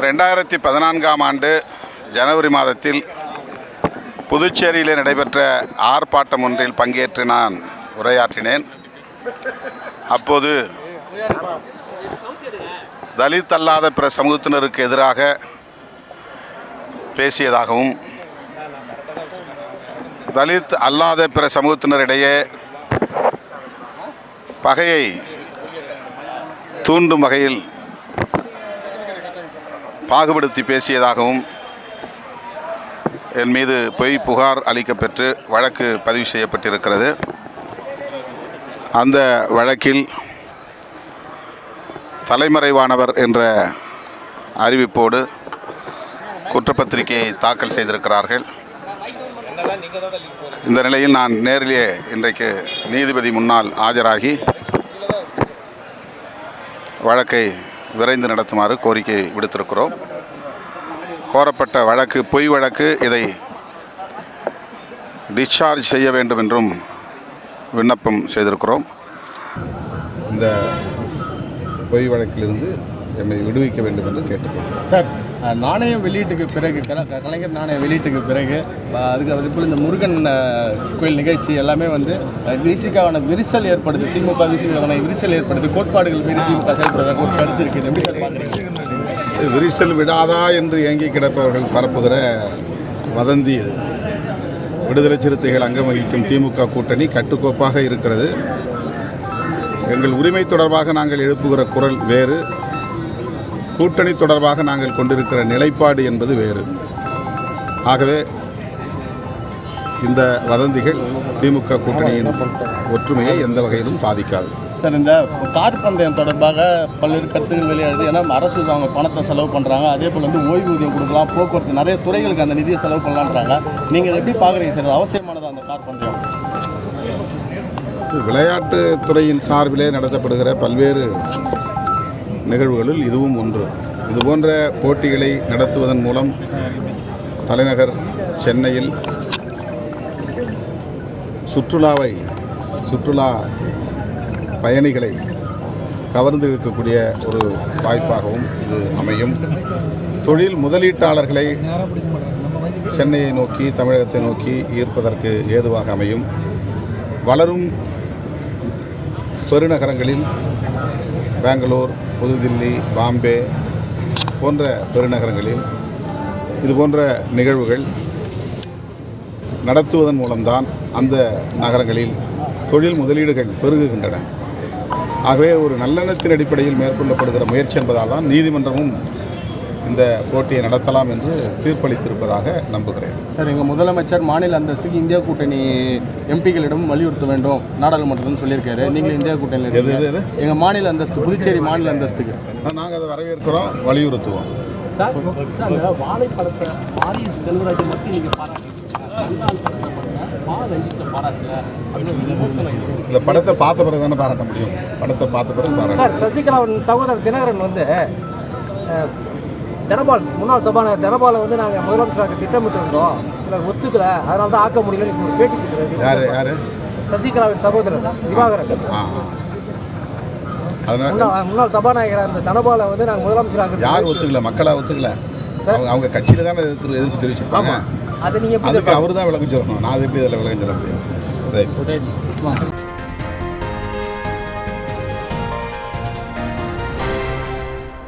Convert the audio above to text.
2014ஆம் ஆண்டு ஜனவரி மாதத்தில் புதுச்சேரியில் நடைபெற்ற ஆர்ப்பாட்டம் ஒன்றில் பங்கேற்று நான் உரையாற்றினேன். அப்போது தலித் அல்லாத பிற சமூகத்தினருக்கு எதிராக பேசியதாகவும், தலித் அல்லாத பிற சமூகத்தினரிடையே பகையை தூண்டும் வகையில் பாகுபடுத்தி பேசியதாகவும் என் மீது பொய் புகார் அளிக்கப்பெற்று வழக்கு பதிவு செய்யப்பட்டிருக்கிறது. அந்த வழக்கில் தலைமறைவானவர் என்ற அறிவிப்போடு குற்றப்பத்திரிகையை தாக்கல் செய்திருக்கிறார்கள். இந்த நிலையில் நான் நேரிலே இன்றைக்கு நீதிபதி முன்னால் ஆஜராகி வழக்கை விரைந்து நடத்துமாறு கோரிக்கை விடுத்திருக்கிறோம். கோரப்பட்ட வழக்கு பொய் வழக்கு, இதை டிஸ்சார்ஜ் செய்ய வேண்டும் என்றும் விண்ணப்பம் செய்திருக்கிறோம். இந்த பொய் வழக்கிலிருந்து எம்மை விடுவிக்க வேண்டும் என்று கேட்டுக்கொள்கிறோம். சார், நாணயம் வெளியீட்டுக்கு பிறகு கலைஞர் நாணயம் வெளியீட்டுக்கு பிறகு அதுபோல் இந்த முருகன் கோயில் நிகழ்ச்சி எல்லாமே விசிகாவான விரிசல் ஏற்படுது, திமுக விசிகாவான விரிசல் ஏற்படுது, கோட்பாடுகள் மீது திமுக செயல்படுறதாக ஒரு கருத்து இருக்குது. எப்படி சார் பார்க்குறீங்க? விரிசல் விடாதா என்று ஏங்கி கிடப்பவர்கள் பரப்புகிற வதந்தி இது. விடுதலை சிறுத்தைகள் அங்கம் வகிக்கும் திமுக கூட்டணி கட்டுக்கோப்பாக இருக்கிறது. எங்கள் உரிமை தொடர்பாக நாங்கள் எழுப்புகிற குரல் வேறு, கூட்டணி தொடர்பாக நாங்கள் கொண்டிருக்கிற நிலைப்பாடு என்பது வேறு. ஆகவே இந்த வதந்திகள் திமுக கூட்டணியின் ஒற்றுமையை எந்த வகையிலும் பாதிக்காது. சார், இந்த கார் பந்தயம் தொடர்பாக பல்வேறு கருத்துக்கள் வெளியாடுது. ஏன்னா அரசு அவங்க பணத்தை செலவு பண்ணுறாங்க, அதே போல் ஓய்வூதியம் கொடுக்கலாம், போக்குவரத்து நிறைய துறைகளுக்கு அந்த நிதியை செலவு பண்ணலான்றாங்க. நீங்கள் எப்படி பார்க்குறீங்க சார்? அவசியமானது அந்த கார் பந்தயம்? விளையாட்டுத்துறையின் சார்பிலே நடத்தப்படுகிற பல்வேறு நிகழ்வுகளில் இதுவும் ஒன்று. இதுபோன்ற போட்டிகளை நடத்துவதன் மூலம் தலைநகர் சென்னையில் சுற்றுலா பயணிகளை கவர்ந்து இருக்கக்கூடிய ஒரு வாய்ப்பாகவும் இது அமையும். தொழில் முதலீட்டாளர்களை சென்னையை நோக்கி, தமிழகத்தை நோக்கி ஈர்ப்பதற்கு ஏதுவாக அமையும். வளரும் பெருநகரங்களில் பெங்களூர், புதுதில்லி, பாம்பே போன்ற பெருநகரங்களில் இதுபோன்ற நிகழ்வுகள் நடத்துவதன் மூலம்தான் அந்த நகரங்களில் தொழில் முதலீடுகள் பெருகுகின்றன. ஆகவே ஒரு நல்லெண்ணத்தின் அடிப்படையில் மேற்கொள்ளப்படுகிற முயற்சி என்பதால் தான் நீதிமன்றமும் இந்த போட்டியை நடத்தலாம் என்று தீர்ப்பளித்திருப்பதாக நம்புகிறேன். சார், எங்கள் முதலமைச்சர் மாநில அந்தஸ்துக்கு இந்தியா கூட்டணி எம்பிக்களிடம் வலியுறுத்த வேண்டும் நாடாளுமன்றத்தில் சொல்லியிருக்காரு. நீங்கள் இந்தியா கூட்டணியில் எங்கள் மாநில அந்தஸ்து, புதுச்சேரி மாநில அந்தஸ்துக்கு நாங்கள் அதை வரவேற்கிறோம், வலியுறுத்துவோம். சார், வாழைப்படத்தை ஆரியஸ் செல்வராஜ் மட்டும் நீங்கள் இந்த படத்தை பார்த்த பிறகு தானே பாராட்ட முடியும். படத்தை பார்த்த பிறகு பாராட்ட. சார், சசிகலாவின் சகோதரர் தினகரன் தனபால் முன்னாள் சபாநாயகர் தனபாலை நாங்கள் முதலமைச்சராக திட்டமிட்டு இருந்தோம், சிலர் ஒத்துக்கல, அதனால தான் ஆக்க முடியலன்னு ஒரு பேட்டி கொடுக்குறாரு. யார்? சசிகலாவின் சகோதரர் திவாகரன். முன்னாள் சபாநாயகராக இருந்த தனபாலை நாங்கள் முதலமைச்சராக யார் ஒத்துக்கல? மக்களாக ஒத்துக்கல. அவங்க கட்சியில் தானே எதிர்ப்பு தெரிவிச்சிருப்பாங்க. அதை நீங்கள் அவர் தான் விளக்கம் சொல்லணும். நான் எப்படி இதில் விளக்கம் சொல்ல முடியும்?